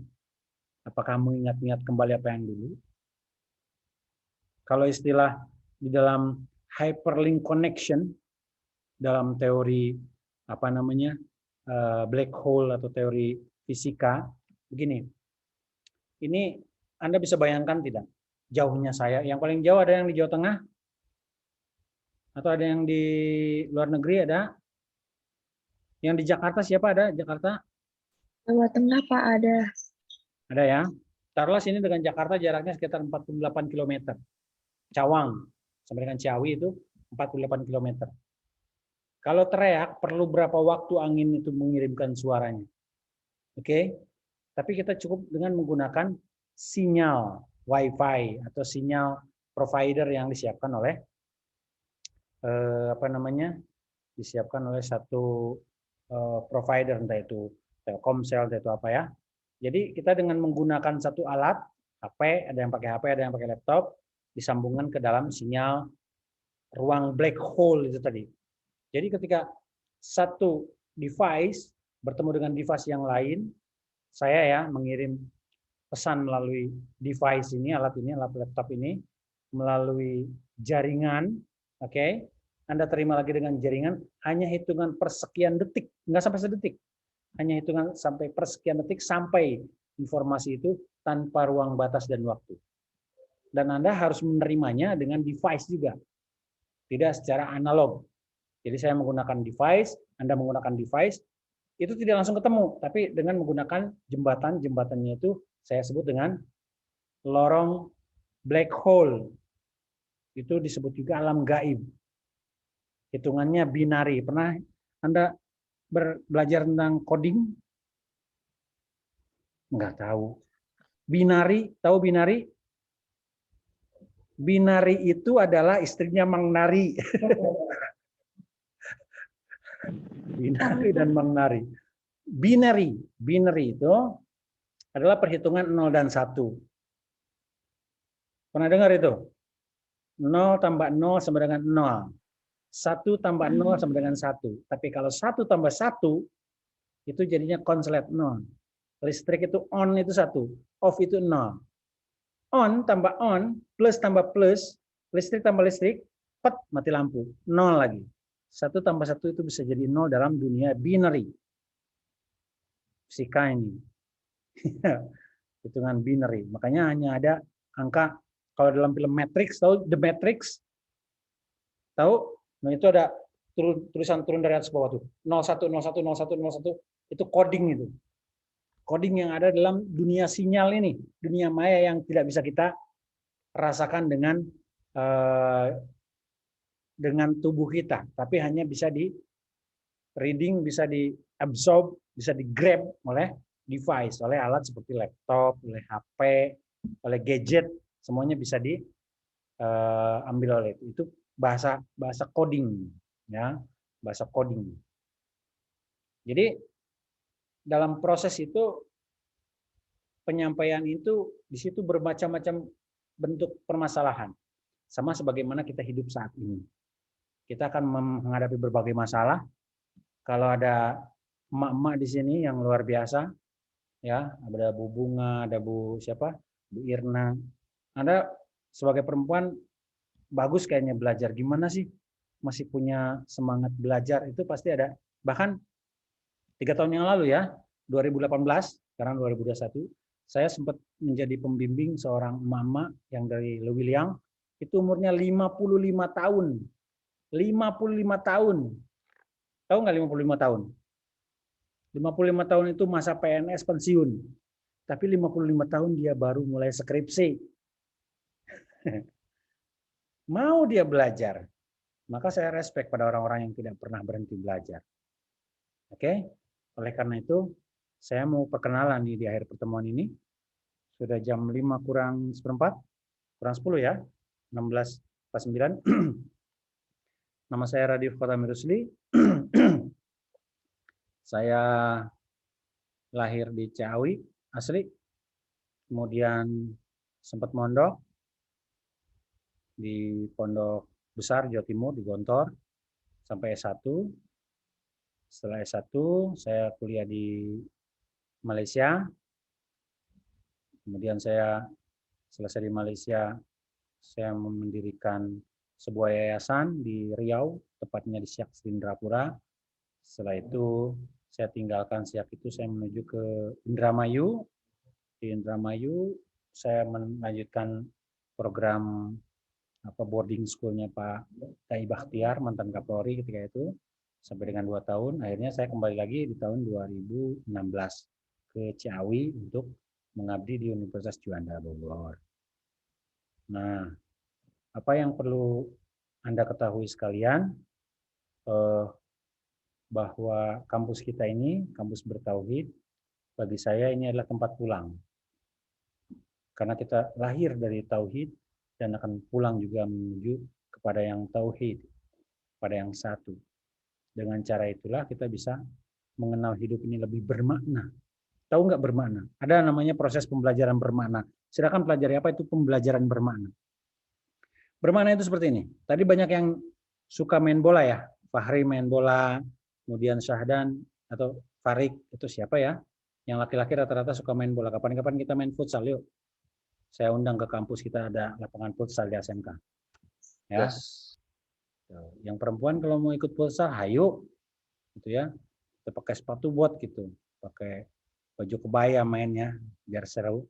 Apakah mengingat-ingat kembali apa yang dulu? Kalau istilah di dalam hyperlink connection, dalam teori black hole atau teori fisika, begini. Ini Anda bisa bayangkan tidak? Jauhnya saya, yang paling jauh ada yang di Jawa Tengah? Atau ada yang di luar negeri ada? Yang di Jakarta siapa ada? Jakarta?
Jawa Tengah Pak ada.
Ada ya. Taruhlah sini dengan Jakarta jaraknya sekitar 48 km. Cawang sampai dengan Ciawi itu 48 km. Kalau teriak perlu berapa waktu angin itu mengirimkan suaranya? Oke. Tapi kita cukup dengan menggunakan sinyal Wi-Fi atau sinyal provider yang disiapkan oleh disiapkan oleh satu provider, entah itu Telkomsel, entah itu apa ya. Jadi kita dengan menggunakan satu alat, HP, ada yang pakai HP, ada yang pakai laptop, disambungkan ke dalam sinyal ruang black hole itu tadi. Jadi ketika satu device bertemu dengan device yang lain, saya ya mengirim pesan melalui device ini, alat laptop ini, melalui jaringan, oke? Anda terima lagi dengan jaringan, hanya hitungan persekian detik, nggak sampai sedetik. Hanya hitungan sampai persekian detik sampai informasi itu tanpa ruang batas dan waktu. Dan Anda harus menerimanya dengan device juga. Tidak secara analog. Jadi saya menggunakan device, Anda menggunakan device, itu tidak langsung ketemu, tapi dengan menggunakan jembatannya itu saya sebut dengan lorong black hole. Itu disebut juga alam gaib. Hitungannya binari. Pernah Anda belajar tentang coding? Enggak tahu. Binari, tahu binari? Binari itu adalah istrinya Mang Nari. Binari dan Mang Nari. Binary itu adalah perhitungan 0 dan 1. Pernah dengar itu? 0 tambah 0 sama dengan 0. 1 tambah 0 sama dengan 1. Tapi kalau 1 tambah 1, itu jadinya konslet 0. Listrik itu on itu 1, off itu 0. On tambah on, plus tambah plus, listrik tambah listrik, pet, mati lampu. 0 lagi. 1 tambah 1 itu bisa jadi 0 dalam dunia binary. Fisika ini. Hitungan binary. Makanya hanya ada angka, kalau dalam film Matrix, tahu The Matrix? Tahu? Nah itu ada tulisan turun dari atas bawah tuh. 01, 01, 01, 01. Itu coding itu. Coding yang ada dalam dunia sinyal ini. Dunia maya yang tidak bisa kita rasakan dengan tubuh kita. Tapi hanya bisa di reading, bisa di absorb, bisa di grab oleh device, oleh alat seperti laptop, oleh HP, oleh gadget. Semuanya bisa diambil oleh itu. Bahasa coding, ya, bahasa coding. Jadi dalam proses itu penyampaian itu di situ bermacam-macam bentuk permasalahan, sama sebagaimana kita hidup saat ini. Kita akan menghadapi berbagai masalah. Kalau ada emak-emak di sini yang luar biasa, ya, ada Bu Bunga, ada Bu siapa, Bu Irna. Anda sebagai perempuan bagus kayaknya belajar. Gimana sih masih punya semangat belajar? Itu pasti ada. Bahkan 3 tahun yang lalu ya, 2018, sekarang 2021, saya sempat menjadi pembimbing seorang emak-emak yang dari Lewiliang, itu umurnya 55 tahun. 55 tahun. Tahu nggak 55 tahun? 55 tahun itu masa PNS pensiun. Tapi 55 tahun dia baru mulai skripsi. Mau dia belajar, maka saya respect pada orang-orang yang tidak pernah berhenti belajar. Oke, oleh karena itu saya mau perkenalan nih di akhir pertemuan ini. Sudah jam 5 kurang seperempat, kurang 10 ya, 16:09. Nama saya Radif Fatami Rusli. Saya lahir di Ciawi, asli. Kemudian sempat mondok di Pondok Besar, Jawa Timur, di Gontor, sampai S1. Setelah S1, saya kuliah di Malaysia. Kemudian saya selesai di Malaysia, saya mendirikan sebuah yayasan di Riau, tepatnya di Siak Indrapura. Setelah itu saya tinggalkan Siak itu, saya menuju ke Indramayu. Di Indramayu saya melanjutkan program boarding schoolnya Pak Dai Bakhtiar, mantan Kapolri ketika itu, sampai dengan 2 tahun. Akhirnya saya kembali lagi di tahun 2016 ke Ciawi untuk mengabdi di Universitas Juanda Bogor. Nah, apa yang perlu Anda ketahui sekalian, bahwa kampus kita ini, kampus bertauhid, bagi saya ini adalah tempat pulang. Karena kita lahir dari tauhid dan akan pulang juga menuju kepada yang tauhid, pada yang satu. Dengan cara itulah kita bisa mengenal hidup ini lebih bermakna. Tahu nggak bermakna? Ada namanya proses pembelajaran bermakna. Silakan pelajari apa itu pembelajaran bermakna. Bermakna itu seperti ini. Tadi banyak yang suka main bola ya. Fahri main bola, kemudian Syahdan atau Farik, itu siapa ya? Yang laki-laki rata-rata suka main bola. Kapan-kapan kita main futsal, yuk. Saya undang ke kampus kita, ada lapangan futsal di SMK. Ya.
Yes.
Yang perempuan kalau mau ikut futsal, ayo. Gitu ya. Kita pakai sepatu buat gitu. Pakai baju kebaya mainnya biar seru.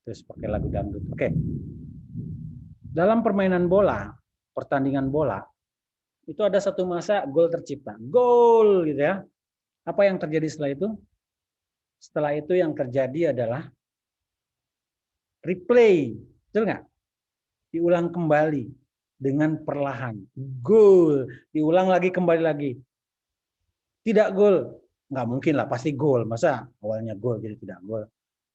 Terus pakai lagu dangdut. Oke. Dalam permainan bola, pertandingan bola, itu ada satu masa gol tercipta. Gol gitu ya. Apa yang terjadi setelah itu? Setelah itu yang terjadi adalah replay. Betul nggak? Diulang kembali dengan perlahan. Gol. Diulang lagi, kembali lagi. Tidak gol. Nggak mungkin lah, pasti gol. Masa awalnya gol jadi tidak gol.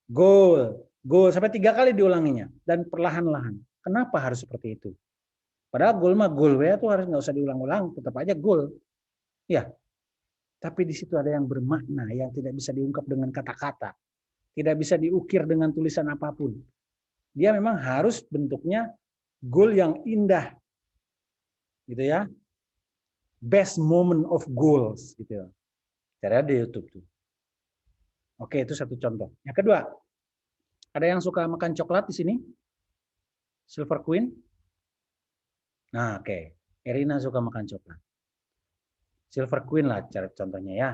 Gol. Gol. Sampai 3 kali diulanginya. Dan perlahan-lahan. Kenapa harus seperti itu? Padahal gol mah gol ya, tuh harus nggak usah diulang-ulang, tetap aja gol. Ya. Tapi di situ ada yang bermakna, yang tidak bisa diungkap dengan kata-kata. Tidak bisa diukir dengan tulisan apapun. Dia memang harus bentuknya gol yang indah. Gitu ya. Best moment of goals gitu. Cari di YouTube tuh. Oke, itu satu contoh. Yang kedua, ada yang suka makan coklat di sini? Silver Queen? Nah, oke. Erina suka makan coklat. Silver Queen lah cara contohnya ya.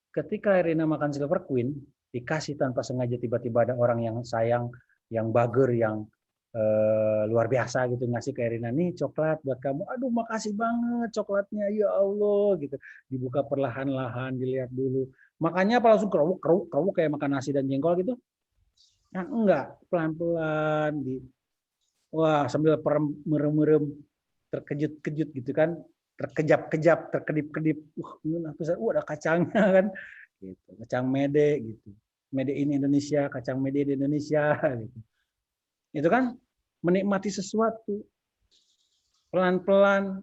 Ketika Erina makan Silver Queen, dikasih tanpa sengaja tiba-tiba ada orang yang sayang, yang bager, yang luar biasa gitu ngasih ke Erina, nih coklat buat kamu. Aduh, makasih banget coklatnya, ya Allah gitu. Dibuka perlahan-lahan, dilihat dulu. Makannya apa langsung keruk kayak makan nasi dan jengkol gitu? Nah, enggak, pelan-pelan wah, sambil merem-merem, terkejut-kejut gitu kan, terkejap-kejap, terkedip-kedip. Ada kacangnya kan, gitu. Kacang mede gitu, mede in Indonesia, kacang mede di Indonesia gitu. Itu kan menikmati sesuatu pelan-pelan,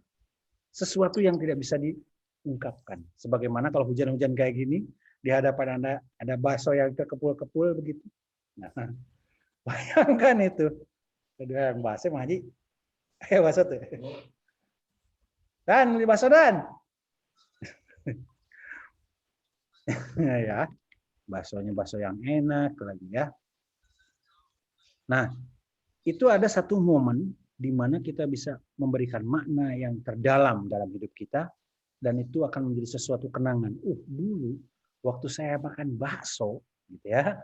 sesuatu yang tidak bisa diungkapkan. Sebagaimana kalau hujan-hujan kayak gini, di hadapan Anda ada bakso yang terkepul-kepul begitu. Nah, bayangkan itu. Kedua yang bakso Pak Haji. Bakso tuh. Dan beli bakso dan. Ya. Baksonya bakso yang enak lagi ya. Nah, itu ada satu momen di mana kita bisa memberikan makna yang terdalam dalam hidup kita, dan itu akan menjadi sesuatu kenangan. Dulu waktu saya makan bakso, gitu ya,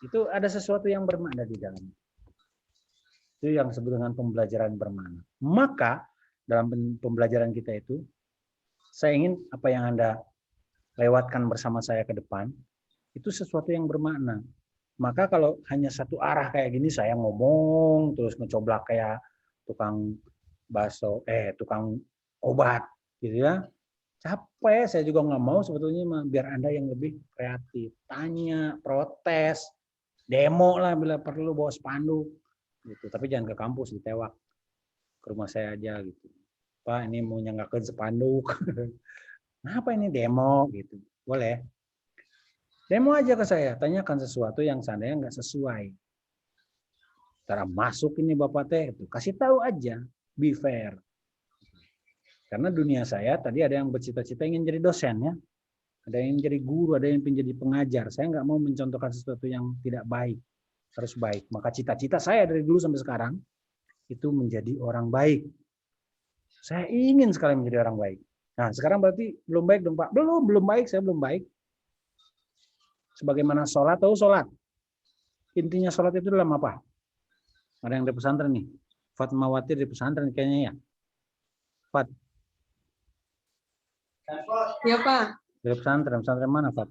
itu ada sesuatu yang bermakna di dalamnya. Itu yang disebut dengan pembelajaran bermakna. Maka dalam pembelajaran kita itu, saya ingin apa yang Anda lewatkan bersama saya ke depan, itu sesuatu yang bermakna. Maka kalau hanya satu arah kayak gini, saya ngomong terus ngecoblak kayak tukang bakso, tukang obat, gitu ya. Capek, saya juga nggak mau sebetulnya, biar Anda yang lebih kreatif. Tanya, protes, Demo lah bila perlu bawa spanduk gitu. Tapi jangan ke kampus, ditewak. Ke rumah saya aja gitu. Pak, ini mau nyanggakeun spanduk. Kenapa ini demo gitu? Boleh. Demo aja ke saya, tanyakan sesuatu yang seandainya nggak sesuai. Cara masuk ini Bapak teh, kasih tahu aja, be fair. Karena dunia saya tadi ada yang bercita-cita ingin jadi dosen ya, ada yang jadi guru, ada yang ingin jadi pengajar. Saya nggak mau mencontohkan sesuatu yang tidak baik, harus baik. Maka cita-cita saya dari dulu sampai sekarang itu menjadi orang baik. Saya ingin sekali menjadi orang baik. Nah sekarang berarti belum baik dong Pak? Belum baik, saya belum baik. Sebagaimana sholat, tahu sholat? Intinya sholat itu dalam apa? Ada yang di pesantren nih. Fatmawati di pesantren kayaknya ya. Fat.
Ya Pak.
Di pesantren mana Fat?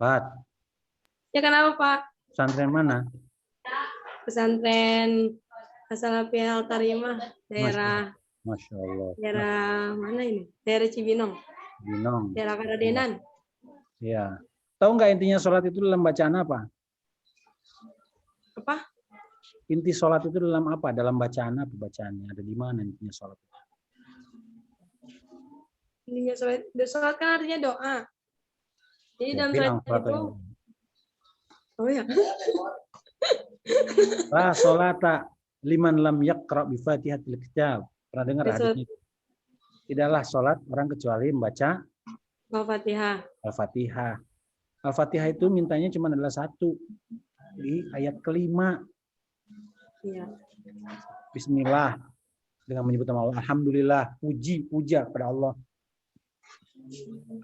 Fat.
Ya kenapa Pak?
Pesantren mana?
Pesantren Asalafi Al-Karimah, daerah
Masya Allah.
daerah mana ini? Daerah Cibinong.
Binong.
Daerah Karadenan.
Iya. Tahu nggak intinya sholat itu dalam bacaan apa?
Apa?
Inti sholat itu dalam apa? Dalam bacaan apa bacaannya? Ada di mana intinya sholat?
Intinya sholat kan artinya doa. Jadi dalam
Bilang
sholat itu, oh ya.
La sholata liman lam yaqra bi Fatihatil Kitab. Pernah dengar hadisnya? Tidaklah sholat orang kecuali membaca
Al-Fatihah.
Al-Fatihah. Al-Fatihah itu mintanya cuma adalah satu di ayat kelima.
Iya.
Bismillah dengan menyebut nama Allah. Alhamdulillah, puja kepada Allah.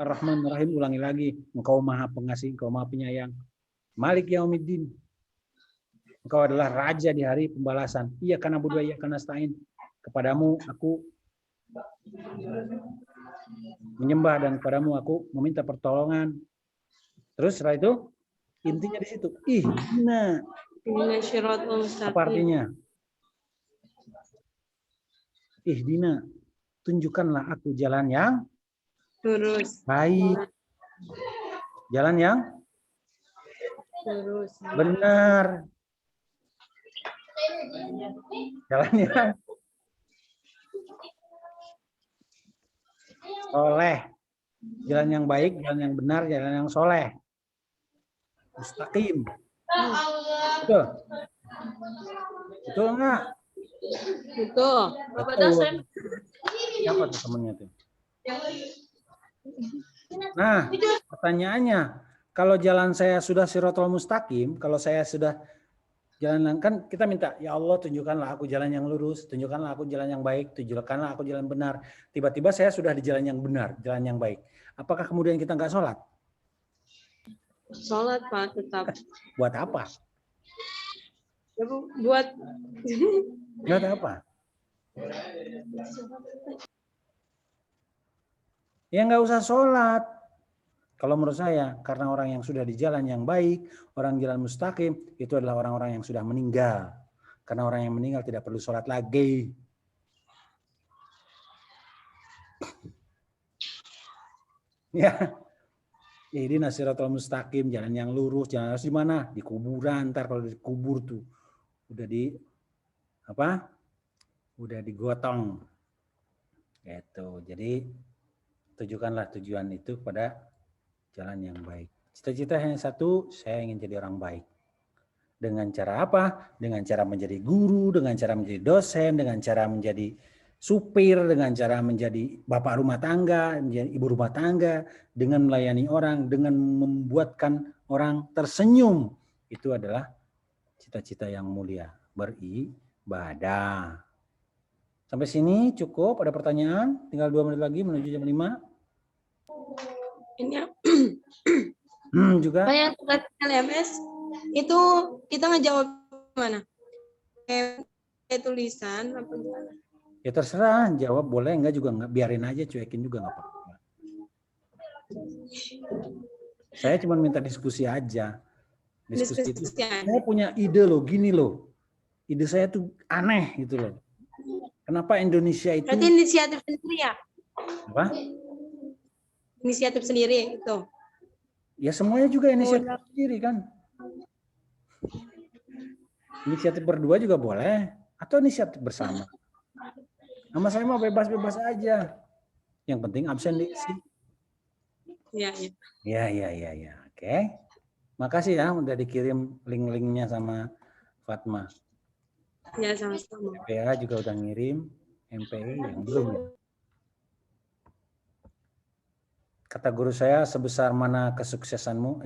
Ar-Rahman Ar-Rahim, ulangi lagi. Engkau Maha Pengasih, Engkau Maha Penyayang. Malik Yaumiddin. Engkau adalah raja di hari pembalasan. Iya karena na'budu wa iyyaka nasta'in. Kepadamu aku menyembah dan kepadamu aku meminta pertolongan. Terus setelah itu intinya di situ. Apa artinya? Ihdina, tunjukkanlah aku jalan yang
lurus.
Baik. Jalan yang
Lurus.
benar. Jalan yang soleh. Jalan yang baik, jalan yang benar, jalan yang soleh. Mustaqim. Betul? Betul enggak?
Betul. Bapak dosen.
Siapa tuh temennya tuh? Nah, pertanyaannya, kalau jalan saya sudah siratal mustaqim, kalau saya sudah jalan, kan kita minta, ya Allah tunjukkanlah aku jalan yang lurus, tunjukkanlah aku jalan yang baik, tunjukkanlah aku jalan benar. Tiba-tiba saya sudah di jalan yang benar, jalan yang baik. Apakah kemudian kita nggak sholat?
Sholat Pak, tetap.
Buat apa?
Ya, buat
Buat apa? Ya nggak usah sholat. Kalau menurut saya, karena orang yang sudah di jalan yang baik, orang jalan mustaqim, itu adalah orang-orang yang sudah meninggal. Karena orang yang meninggal tidak perlu sholat lagi. Ya, ini siratal mustaqim, jalan yang lurus, jalan harus di mana? Di kuburan. Ntar kalau dikubur tuh, udah di apa? Udah digotong. Gitu. Jadi tujukanlah tujuan itu pada jalan yang baik. Cita-cita hanya satu, saya ingin jadi orang baik. Dengan cara apa? Dengan cara menjadi guru, dengan cara menjadi dosen, dengan cara menjadi supir, dengan cara menjadi bapak rumah tangga, menjadi ibu rumah tangga, dengan melayani orang, dengan membuatkan orang tersenyum. Itu adalah cita-cita yang mulia, beribadah. Sampai sini cukup, ada pertanyaan? Tinggal 2 menit lagi menuju jam 5.
Ini
juga.
Yang surat LMS itu kita ngejawab mana? Kayak tulisan apa gimana?
Ya terserah, jawab boleh, enggak juga enggak, biarin aja, cuekin juga enggak apa-apa. Saya cuma minta diskusi aja. Diskusi itu. Saya punya ide loh, gini loh. Ide saya tuh aneh gitu loh. Kenapa Indonesia itu?
Berarti inisiatif sendiri ya?
Apa?
inisiatif sendiri itu.
Ya semuanya juga inisiatif sendiri kan. Inisiatif berdua juga boleh atau inisiatif bersama. Nama saya mah bebas-bebas aja. Yang penting absen diisi.
Iya.
Ya. Oke. Makasih ya udah dikirim link-linknya sama Fatma.
Ya, sama-sama.
MPA juga udah ngirim, MPI yang belum. Kata guru saya, sebesar mana kesuksesanmu,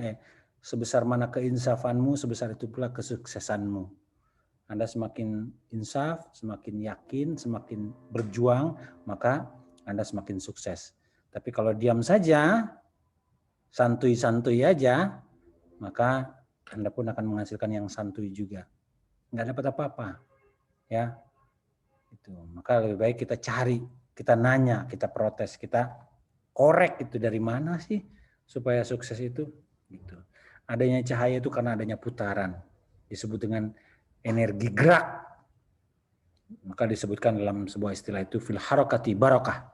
sebesar mana keinsafanmu, sebesar itu pula kesuksesanmu. Anda semakin insaf, semakin yakin, semakin berjuang, maka Anda semakin sukses. Tapi kalau diam saja, santuy-santuy aja, maka Anda pun akan menghasilkan yang santuy juga. Nggak dapat apa-apa. Ya. Itu. Maka lebih baik kita cari, kita nanya, kita protes, kita korek itu dari mana sih supaya sukses itu. Gitu. Adanya cahaya itu karena adanya putaran. Disebut dengan energi gerak. Maka disebutkan dalam sebuah istilah itu fil harakati barakah.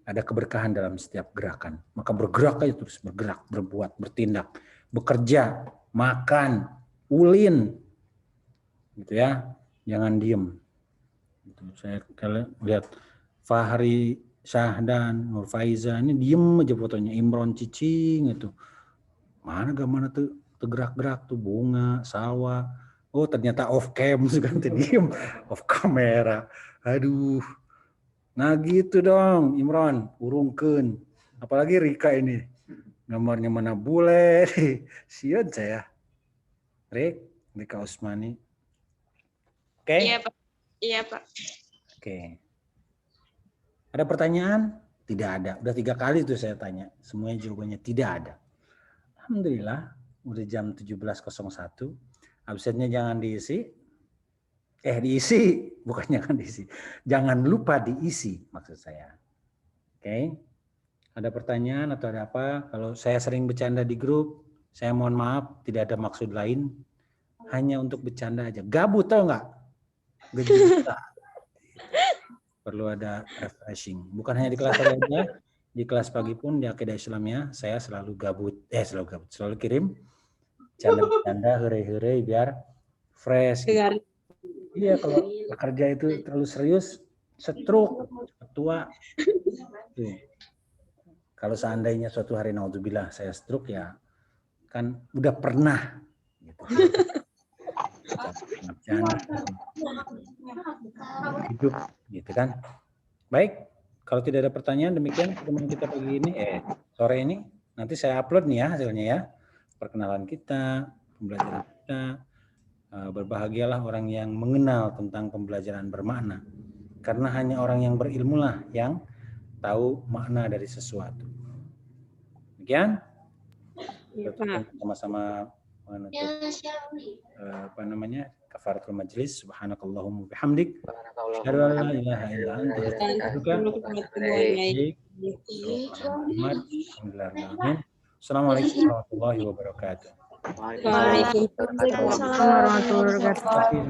Ada keberkahan dalam setiap gerakan. Maka bergerak aja terus, bergerak, berbuat, bertindak, bekerja, makan, ulin. Gitu ya. Jangan diem. Gitu. Saya lihat Fahri, Syahdan, Nur Faiza ini diem aja fotonya. Imron Cicing itu. Mana tuh gerak-gerak tuh bunga, sawah. Oh ternyata off cam kan diem, off kamera. Aduh. Nah gitu dong Imron, urungkeun. Apalagi Rika ini. Gambarnya mana bule. Sian saya. Rika Usmani. Oke?
Iya, Pak. Iya, Pak.
Oke. Ada pertanyaan? Tidak ada. Udah 3 kali tuh saya tanya. Semuanya jawabannya tidak ada. Alhamdulillah. Udah jam 17.01. Absennya jangan diisi. Diisi. Bukan jangan diisi. Jangan lupa diisi maksud saya. Oke. Ada pertanyaan atau ada apa? Kalau saya sering bercanda di grup, saya mohon maaf. Tidak ada maksud lain. Hanya untuk bercanda aja. Gabut tau nggak? Gejuta. Perlu ada refreshing. Bukan hanya di kelas lainnya, di kelas pagi pun di Akidah Islamnya saya selalu gabut. Selalu kirim canda-canda, hore-hore biar fresh. Gitu. Iya, kalau bekerja itu terlalu serius, stroke, tua. Tuh. Kalau seandainya suatu hari naudzubillah saya stroke ya kan udah pernah. Gitu. Hidup gitu kan. Baik, kalau tidak ada pertanyaan demikian pertemuan kita pagi ini sore ini nanti saya upload nih ya hasilnya ya. Perkenalan kita, pembelajaran kita. Berbahagialah orang yang mengenal tentang pembelajaran bermakna. Karena hanya orang yang berilmulah yang tahu makna dari sesuatu. Demikian. Kita sama-sama menutup kafaratul majlis. Subhanakallahumma bihamdik asyhadu an la ilaha illa anta Assalamualaikum warahmatullahi wabarakatuh.
Waalaikumsalam warahmatullahi wabarakatuh.